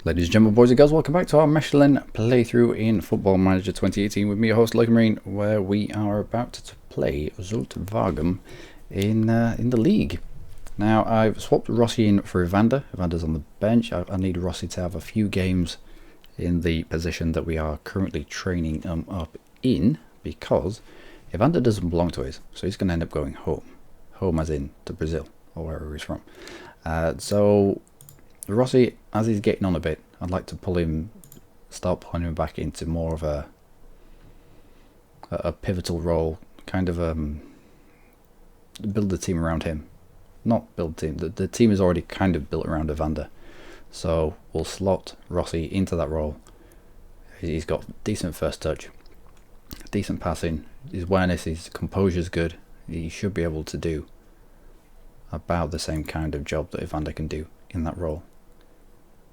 Ladies and gentlemen, boys and girls, welcome back to our Mechelen playthrough in Football Manager 2018 with me, your host Luckymarine, where we are about to play Zultwagen in the league. Now, I've swapped Rossi in for Evander. Evander's on the bench. I need Rossi to have a few games in the position that we are currently training up in, because Evander doesn't belong to us, so he's going to end up going home. Home as in to Brazil, or wherever he's from. So Rossi, as he's getting on a bit, I'd like to start pulling him back into more of a pivotal role, kind of build the team around him. Not build the team, the team is already kind of built around Evander, so we'll slot Rossi into that role. He's got decent first touch, decent passing, his awareness, his composure's good. He should be able to do about the same kind of job that Evander can do in that role.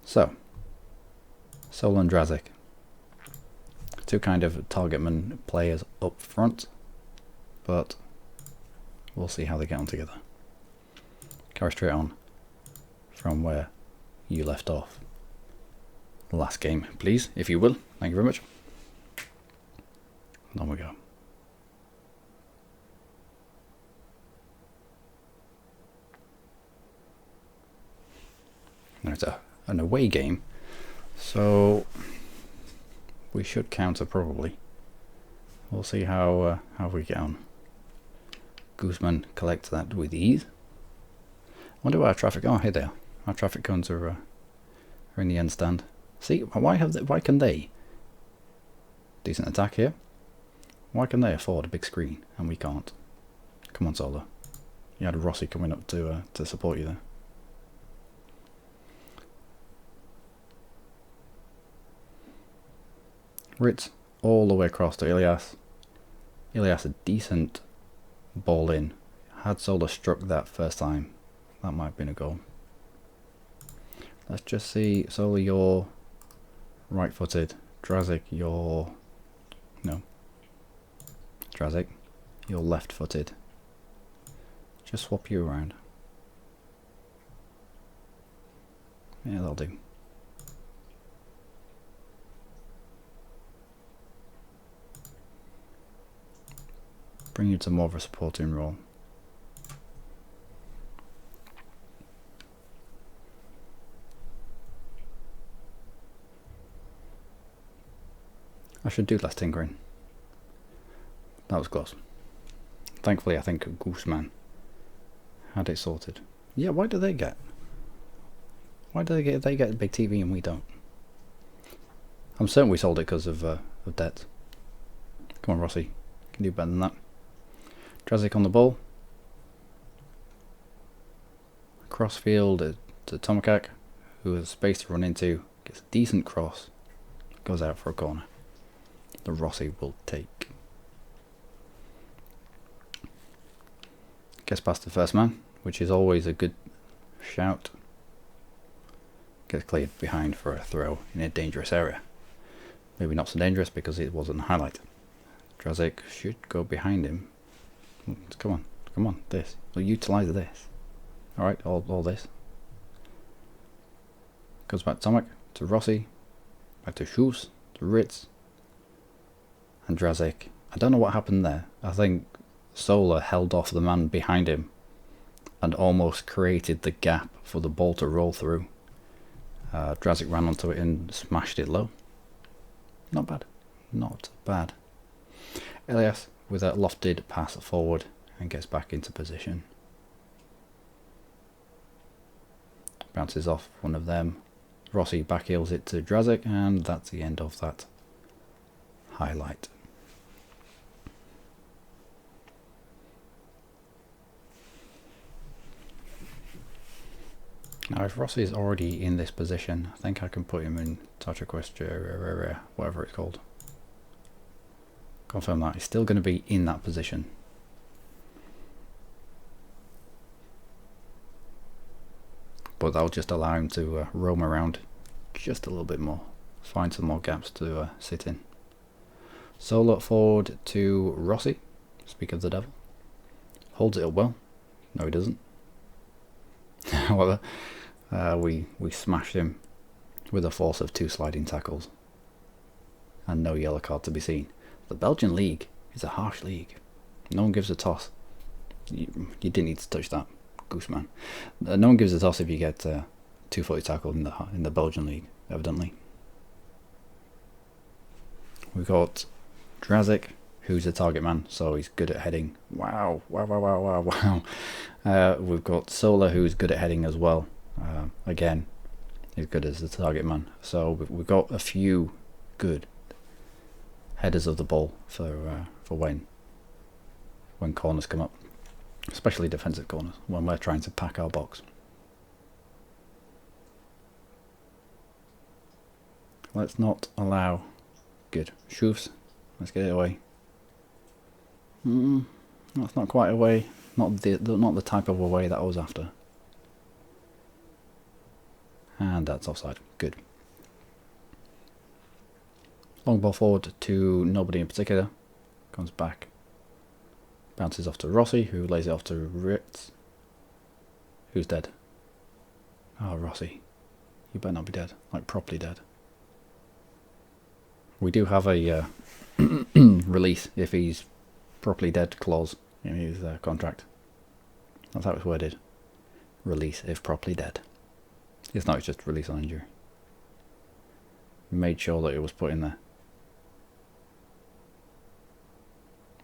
So, Sol and Drazik, two kind of targetman players up front, but we'll see how they get on together. Carry straight on from where you left off last game, please, if you will. Thank you very much. And on we go. Now it's an away game, so we should counter probably. We'll see how we get on. Guzman collects that with ease. Wonder where our traffic. Oh, here they are. Our traffic cones are in the end stand. See, why can they? Decent attack here. Why can they afford a big screen and we can't? Come on, Solo. You had Rossi coming up to support you there. Ritz all the way across to Ilias. Ilias a decent ball in. Had Sola struck that first time, that might have been a goal. Let's just see. Sola, you're right footed. Drazik, you're Drazik, you're left footed. Just swap you around. Yeah, that'll do. Bring you to more of a supporting role. I should do less tinkering. That was close. Thankfully, I think Guzman had it sorted. Yeah, why do they get a big TV and we don't? I'm certain we sold it because of debt. Come on, Rossi, can do better than that. Drazik on the ball. Crossfield to Tomikak, who has space to run into. Gets a decent cross. Goes out for a corner. The Rossi will take. Gets past the first man, which is always a good shout. Gets cleared behind for a throw in a dangerous area. Maybe not so dangerous because it wasn't a highlight. Drazik should go behind him. Come on, this. We'll utilise this. Alright, all this. Goes back to Tomek, to Rossi, back to Schulz, to Ritz, and Drazik. I don't know what happened there. I think Sola held off the man behind him and almost created the gap for the ball to roll through. Drazik ran onto it and smashed it low. Not bad. Not bad. Elias with a lofted pass forward and gets back into position. Bounces off one of them. Rossi backheels it to Drazik, and that's the end of that highlight. Now, if Rossi is already in this position, I think I can put him in touch request, whatever it's called. Confirm that he's still going to be in that position. But that'll just allow him to roam around just a little bit more. Find some more gaps to sit in. Solo forward to Rossi. Speak of the devil. Holds it up well. No, he doesn't. However, we smashed him with a force of 2 sliding tackles and no yellow card to be seen. The Belgian league is a harsh league. No one gives a toss. You didn't need to touch that, Gooseman. No one gives a toss if you get 2-footed tackle in the Belgian league, evidently. We've got Drazik, who's a target man, so he's good at heading. Wow. We've got Sola, who's good at heading as well. Again, he's good as the target man. So we've got a few good headers of the ball for when corners come up, especially defensive corners when we're trying to pack our box. Let's not allow. Good. Shoofs. Let's get it away. That's not quite away. Not the type of away that I was after. And that's offside. Good. Long ball forward to nobody in particular. Comes back. Bounces off to Rossi, who lays it off to Ritz. Who's dead? Oh, Rossi. You better not be dead. Like, properly dead. We do have a release if he's properly dead clause in his contract. That's how it's worded. Release if properly dead. It's not, it's just release on injury. Made sure that it was put in there.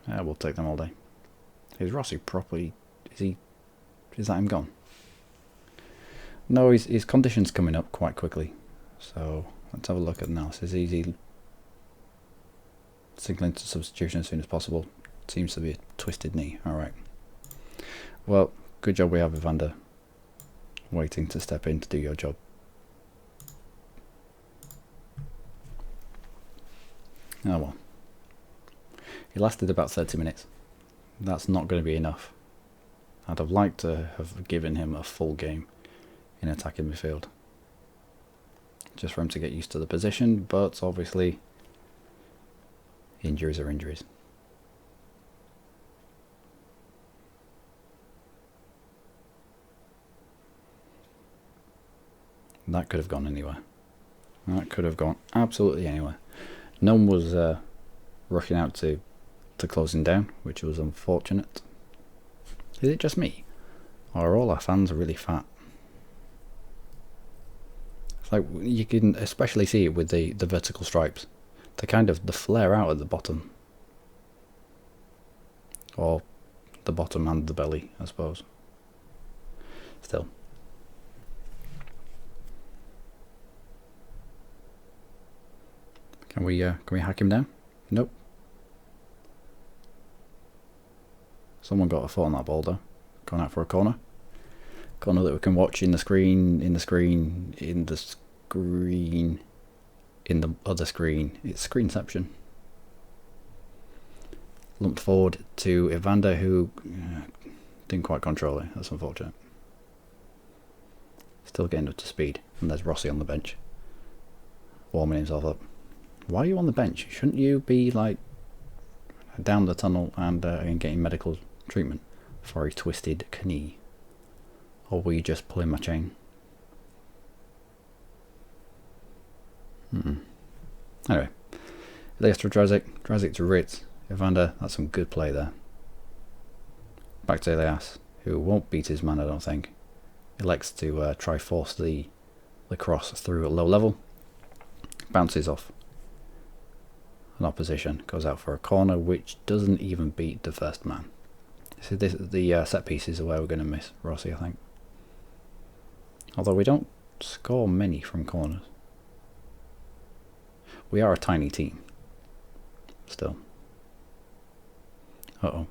Yeah, we'll take them all day. Is Rossi properly... Is that him gone? No, his condition's coming up quite quickly. So, let's have a look at analysis. Easy. Signaling to substitution as soon as possible. Seems to be a twisted knee. Alright. Well, good job we have Evander waiting to step in to do your job. Oh well. He lasted about 30 minutes. That's not going to be enough. I'd have liked to have given him a full game in attacking midfield. Just for him to get used to the position, but obviously injuries are injuries. That could have gone anywhere. That could have gone absolutely anywhere. No one was rushing out to close him down, which was unfortunate. Is it just me? Or are all our fans really fat? It's like you can especially see it with the vertical stripes. They flare out at the bottom. Or the bottom and the belly, I suppose. Still. Can we hack him down? Nope. Someone got a foot on that ball though. Going out for a corner. Corner that we can watch in the screen, in the other screen. It's screenception. Lumped forward to Evander, who didn't quite control it. That's unfortunate. Still getting up to speed. And there's Rossi on the bench, warming himself up. Why are you on the bench? Shouldn't you be like down the tunnel and getting medical treatment for a twisted knee? Or were you just pulling my chain? Anyway, Elias to Drazik to Ritz. Evander, that's some good play there. Back to Elias, who won't beat his man, I don't think. Elects to try force the cross through at low level. Bounces off an opposition, goes out for a corner, which doesn't even beat the first man. So the set pieces are where we're going to miss Rossi, I think. Although we don't score many from corners. We are a tiny team. Still. Uh-oh.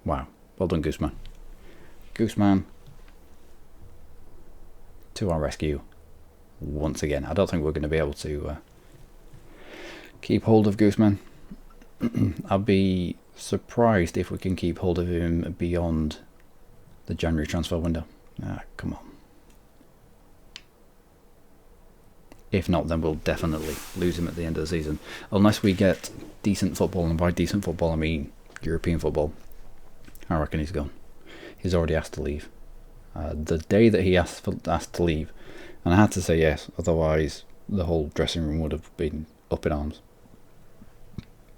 Wow. Well done, Gooseman. Gooseman to our rescue once again. I don't think we're going to be able to keep hold of Gooseman. I'll be surprised if we can keep hold of him beyond the January transfer window. Come on. If not, then we'll definitely lose him at the end of the season. Unless we get decent football, and by decent football I mean European football. I reckon he's gone. He's already asked to leave. The day that he asked to leave, And I had to say yes, otherwise the whole dressing room would have been up in arms.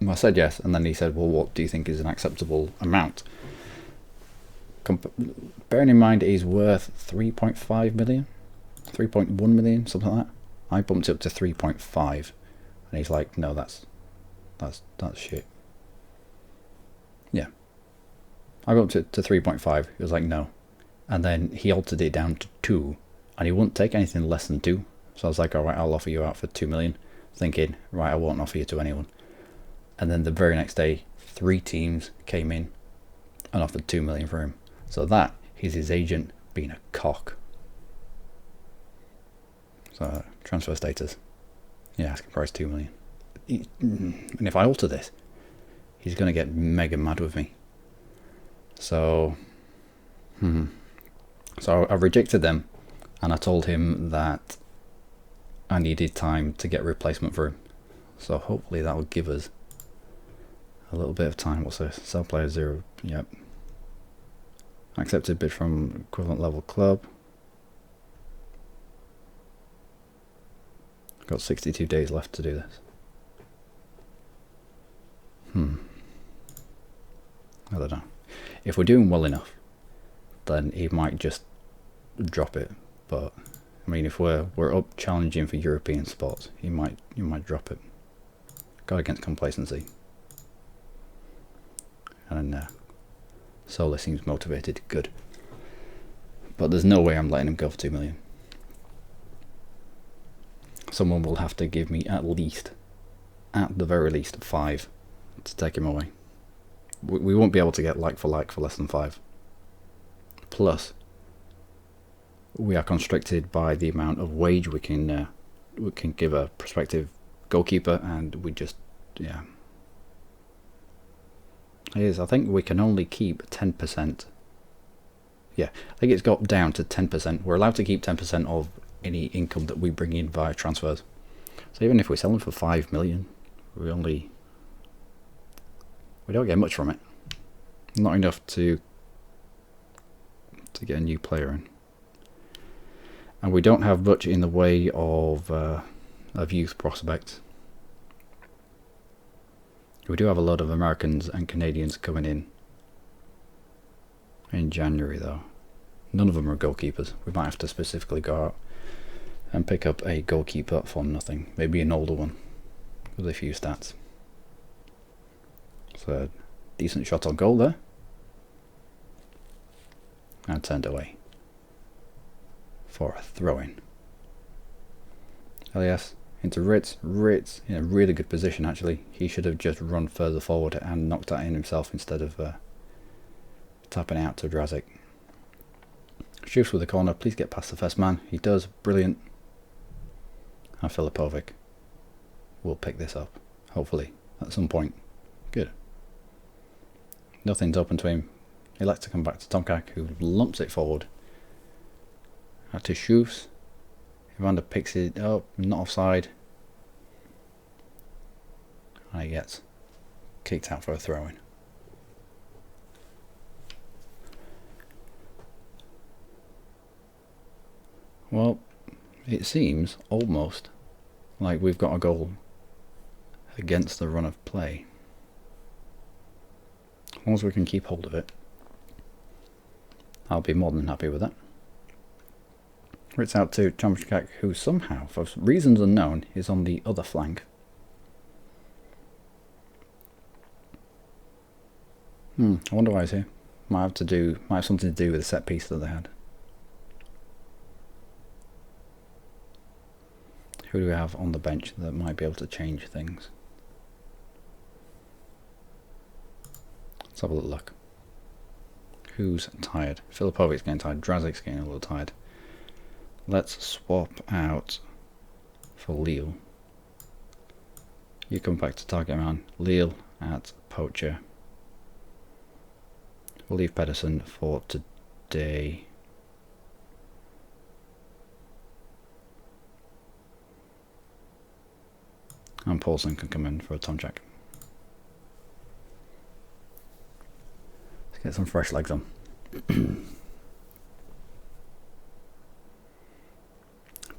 I said yes, and then he said, well, what do you think is an acceptable amount? Bearing in mind he's worth 3.5 million, 3.1 million, something like that. I bumped it up to 3.5, and he's like, no, that's shit. Yeah. I bumped it to 3.5, he was like, no. And then he altered it down to 2, and he wouldn't take anything less than 2. So I was like, alright, I'll offer you out for 2 million. Thinking, right, I won't offer you to anyone. And then the very next day, 3 teams came in and offered 2 million for him. So that is his agent being a cock. So transfer status. Yeah, asking price 2 million. And if I alter this, he's going to get mega mad with me. So, so I rejected them, and I told him that I needed time to get a replacement for him. So hopefully that will give us a little bit of time. What's this? Sell player 0. Yep. Accepted bid from equivalent level club. Got 62 days left to do this. I don't know. If we're doing well enough, then he might just drop it. But I mean, if we're up challenging for European spots, you might drop it. Got against complacency. And Solar seems motivated. Good. But there's no way I'm letting him go for 2 million. Someone will have to give me at the very least 5 to take him away. We won't be able to get like for less than 5. Plus, we are constricted by the amount of wage we can give a prospective goalkeeper, and we just, yeah. It is. I think we can only keep 10%. Yeah, I think it's got down to 10%. We're allowed to keep 10% of any income that we bring in via transfers. So even if we sell them for 5 million, we don't get much from it. Not enough to get a new player in. And we don't have much in the way of youth prospects. We do have a lot of Americans and Canadians coming in January though. None of them are goalkeepers. We might have to specifically go out and pick up a goalkeeper for nothing. Maybe an older one with a few stats. So decent shot on goal there. And turned away for a throw-in. Elias into Ritz. Ritz in a really good position actually. He should have just run further forward and knocked that in himself instead of tapping it out to Drazic. Shoots with the corner. Please get past the first man. He does. Brilliant. And Filipovic will pick this up, hopefully, at some point. Good. Nothing's open to him. He likes to come back to Tomkak, who lumps it forward. Out to Shoots. Evander picks it up, not offside. And he gets kicked out for a throw-in. Well, it seems almost like we've got a goal against the run of play. As long as we can keep hold of it, I'll be more than happy with that. It's out to Tomkak, who somehow, for reasons unknown, is on the other flank. I wonder why he's here. Might have something to do with the set piece that they had. Who do we have on the bench that might be able to change things? Let's have a little look. Who's tired? Filipovic's getting tired. Drazic's getting a little tired. Let's swap out for Lille. You come back to target man. Lille at poacher. We'll leave Pedersen for today. And Paulson can come in for a Tomczak. Let's get some fresh legs on.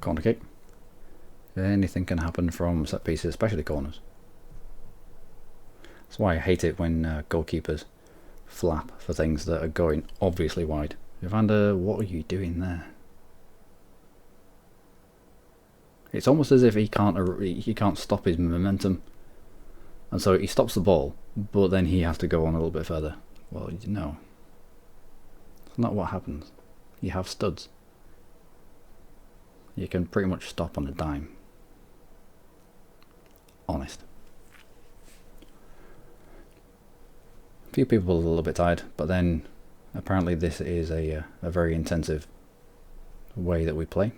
Corner kick. Anything can happen from set pieces, especially corners. That's why I hate it when goalkeepers flap for things that are going obviously wide. Evander, what are you doing there? It's almost as if he can't stop his momentum, and so he stops the ball, but then he has to go on a little bit further. Well, no, it's not what happens. You have studs. You can pretty much stop on a dime. Honest. A few people are a little bit tired, but then apparently this is a very intensive way that we play.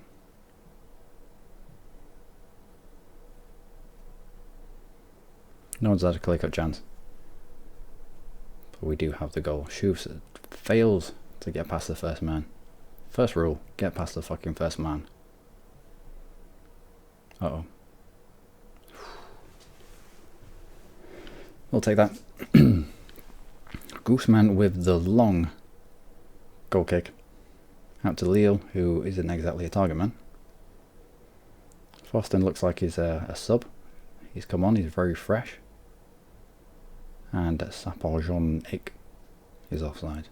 No one's had a clear-cut chance, but we do have the goal. Shoots fails to get past the first man. First rule: get past the fucking first man. Uh-oh. We'll take that. Gooseman with the long goal kick out to Lille, who isn't exactly a target man. Foston looks like he's a sub. He's come on, he's very fresh. And Saporjon-Ik is offside.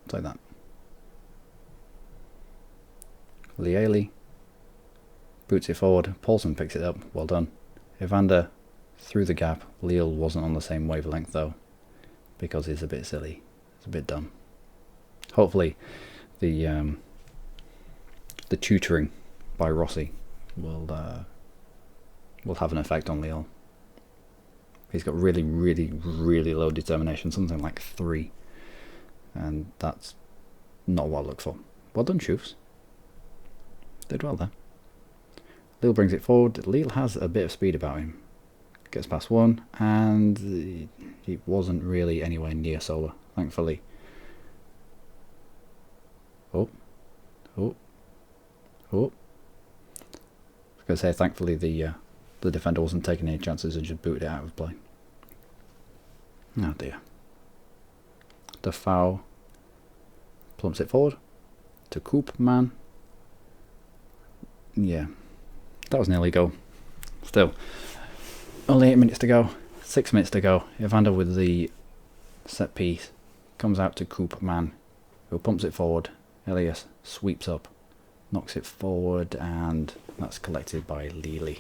Take that. Lieli boots it forward. Paulson picks it up. Well done. Evander through the gap. Lille wasn't on the same wavelength though, because he's a bit silly. It's a bit dumb. Hopefully the tutoring by Rossi will have an effect on Lille. He's got really, really, really low determination, something like 3. And that's not what I look for. Well done, Choufs. Did well there. Lille brings it forward. Lille has a bit of speed about him. Gets past one, and he wasn't really anywhere near Sola, thankfully. Oh. I was going to say, thankfully, the defender wasn't taking any chances and just booted it out of play. Oh dear. The foul plumps it forward to Koopman. Yeah, that was nearly a goal. Still, only 8 minutes to go. 6 minutes to go. Evander with the set piece comes out to Koopman, who pumps it forward. Elias sweeps up, knocks it forward, and that's collected by Lille.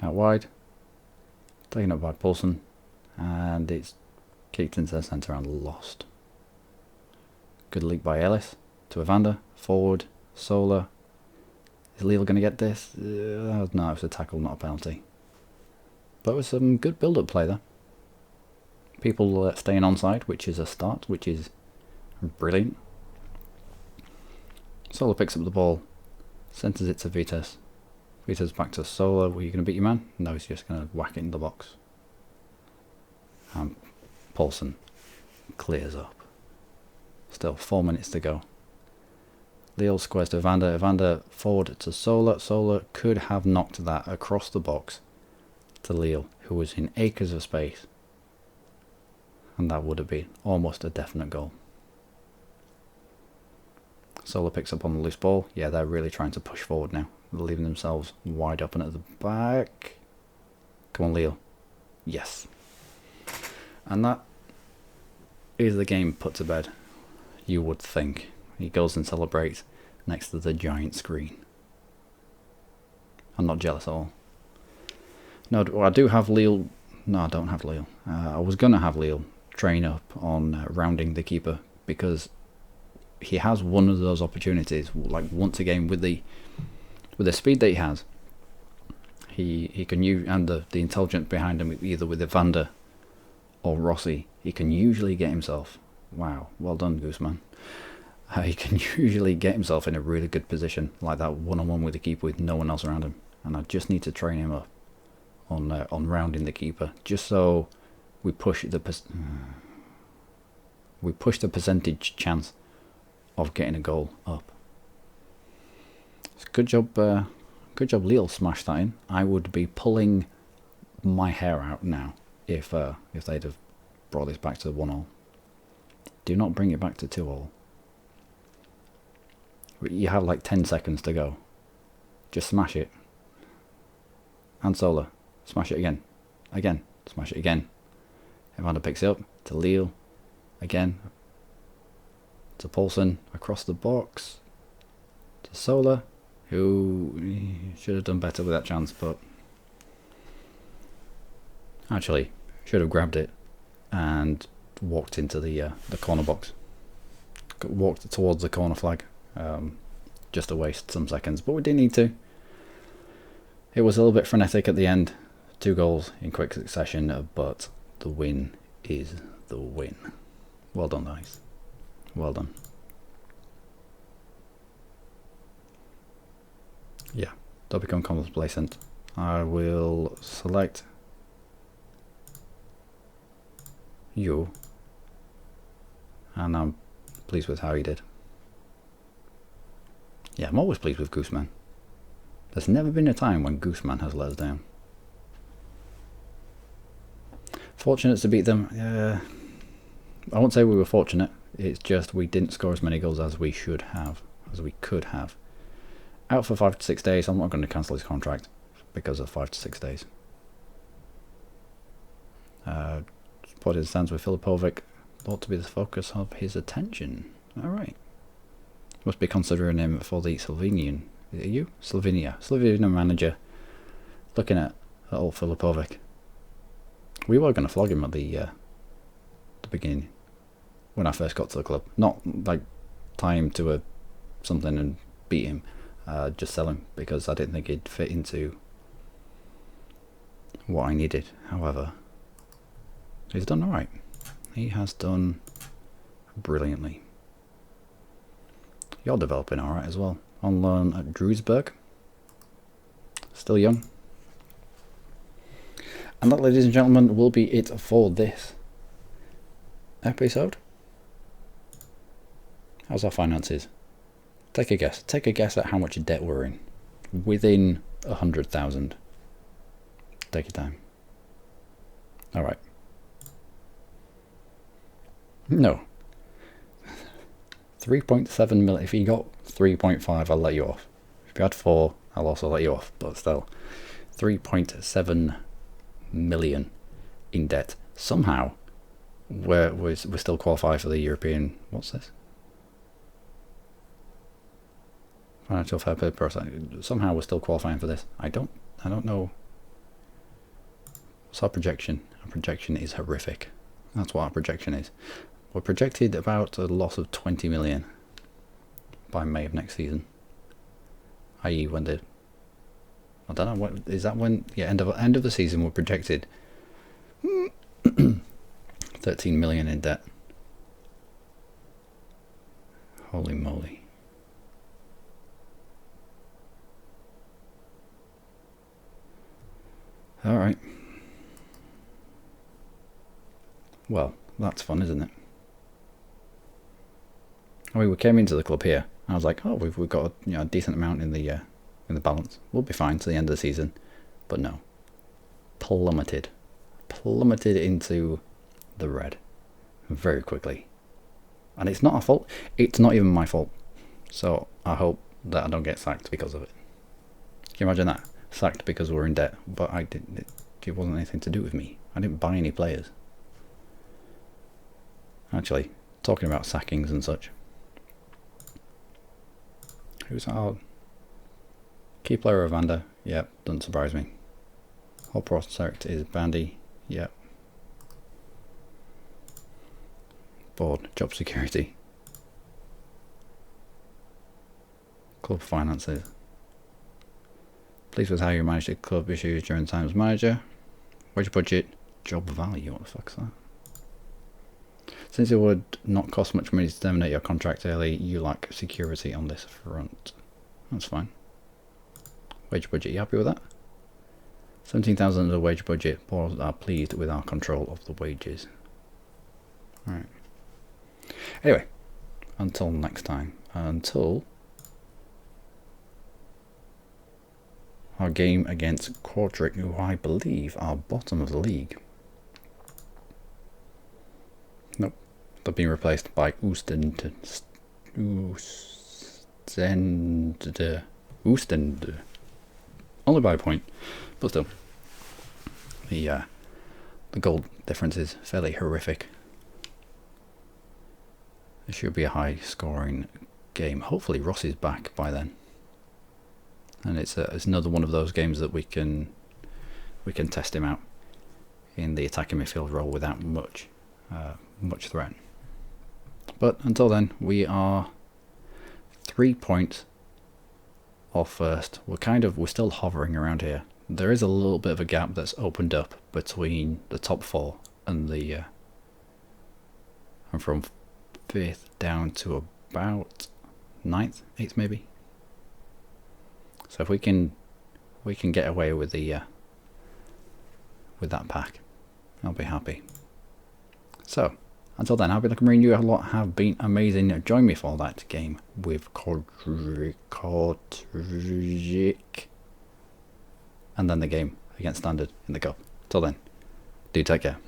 Out wide, taken up by Paulson, and it's kicked into the centre and lost. Good leak by Ellis to Evander, forward, Sola. Is Lille going to get this? No, it was a tackle, not a penalty. But it was some good build-up play there. People staying onside, which is a start, which is brilliant. Sola picks up the ball, centres it to Vitas. Vitas back to Sola. Were you going to beat your man? No, he's just going to whack it in the box. And Paulson clears up. Still 4 minutes to go. Lille squares to Evander. Evander forward to Sola. Sola could have knocked that across the box to Lille, who was in acres of space. And that would have been almost a definite goal. Sola picks up on the loose ball. Yeah, they're really trying to push forward now. They're leaving themselves wide open at the back. Come on, Lille. Yes. And that is the game put to bed, you would think. He goes and celebrates next to the giant screen. I'm not jealous at all. No, I do have Lille. No, I don't have Lille. I was going to have Lille train up on rounding the keeper, because he has one of those opportunities, like once a game, with the speed that he has. He can use, and the intelligence behind him, either with Evander or Rossi, he can usually get himself. Wow, well done, Gooseman. He can usually get himself in a really good position, like that one-on-one with the keeper with no one else around him. And I just need to train him up on rounding the keeper, just so we push the percentage chance of getting a goal up. Good job, Lille smashed that in. I would be pulling my hair out now if they'd have brought this back to 1-1. Do not bring it back to 2-all. You have like 10 seconds to go. Just smash it. And Solar. Smash it again. Again. Smash it again. Evander picks it up. To Leal. Again. To Paulson. Across the box. To Solar. Who should have done better with that chance, but... Actually, should have grabbed it and walked into the corner box. Walked towards the corner flag. Just to waste some seconds, but we didn't need to. It was a little bit frenetic at the end. 2 goals in quick succession, but the win is the win. Well done, guys. Well done. Yeah, don't become complacent. I will select you, and I'm pleased with how he did. Yeah, I'm always pleased with Gooseman. There's never been a time when Gooseman has let us down. Fortunate to beat them. I won't say we were fortunate. It's just we didn't score as many goals as we should have, as we could have. Out for 5 to 6 days. I'm not going to cancel his contract because of 5 to 6 days. What it stands with Filipovic ought to be the focus of his attention. Alright. Must be considering him for the Slovenian. Are you? Slovenia manager. Looking at old Filipovic. We were going to flog him at the beginning. When I first got to the club. Not like tie him to something and beat him. Just sell him because I didn't think he'd fit into what I needed. However, he's done alright. He has done brilliantly. You're developing alright as well. On loan at Drewsburg. Still young. And that, ladies and gentlemen, will be it for this episode. How's our finances? Take a guess. Take a guess at how much debt we're in. Within 100,000. Take your time. Alright. No. 3.7 million. If you got 3.5, I'll let you off. If you had 4, I'll also let you off. But still, 3.7 million in debt. Somehow, we're still qualified for the European. What's this? Financial fair play process. Somehow we're still qualifying for this. I don't know. What's our projection? Our projection is horrific. That's what our projection is. We're projected about a loss of 20 million by May of next season. I.e. when the... I don't know, what is that when... Yeah, end of the season we're projected 13 million in debt. Holy moly. Alright. Well, that's fun, isn't it? I mean, we came into the club here. I was like, oh, we've got a decent amount in the balance. We'll be fine to the end of the season. But no, plummeted into the red very quickly. And it's not our fault. It's not even my fault. So I hope that I don't get sacked because of it. Can you imagine that? Sacked because we're in debt, but it wasn't anything to do with me. I didn't buy any players. Actually, talking about sackings and such. Who's our key player? Evander? Yep, doesn't surprise me. Whole prospect is Bandy. Yep. Board, job security. Club finances. Pleased with how you managed the club issues during time as manager. Wage budget, job value. What the fuck's that? Since it would not cost much money to terminate your contract early, you lack security on this front. That's fine. Wage budget, you happy with that? 17,000 of the wage budget. Boards are pleased with our control of the wages. Alright. Anyway, until next time. Until our game against Quadric, who I believe are bottom of the league. Nope, They've been replaced by Oostende. Only by a point, but still, the goal difference is fairly horrific. It should be a high-scoring game. Hopefully, Ross is back by then, and it's another one of those games that we can test him out in the attacking midfield role without much threat. But until then, we are 3 points off first. We're still hovering around here. There is a little bit of a gap that's opened up between the top 4 and and from 5th down to about 9th, 8th maybe. So if we can get away with with that pack, I'll be happy. So until then, I've been Luckymarine. You lot have been amazing. Join me for that game with Kodrick, and then the game against Standard in the cup. Till then, do take care.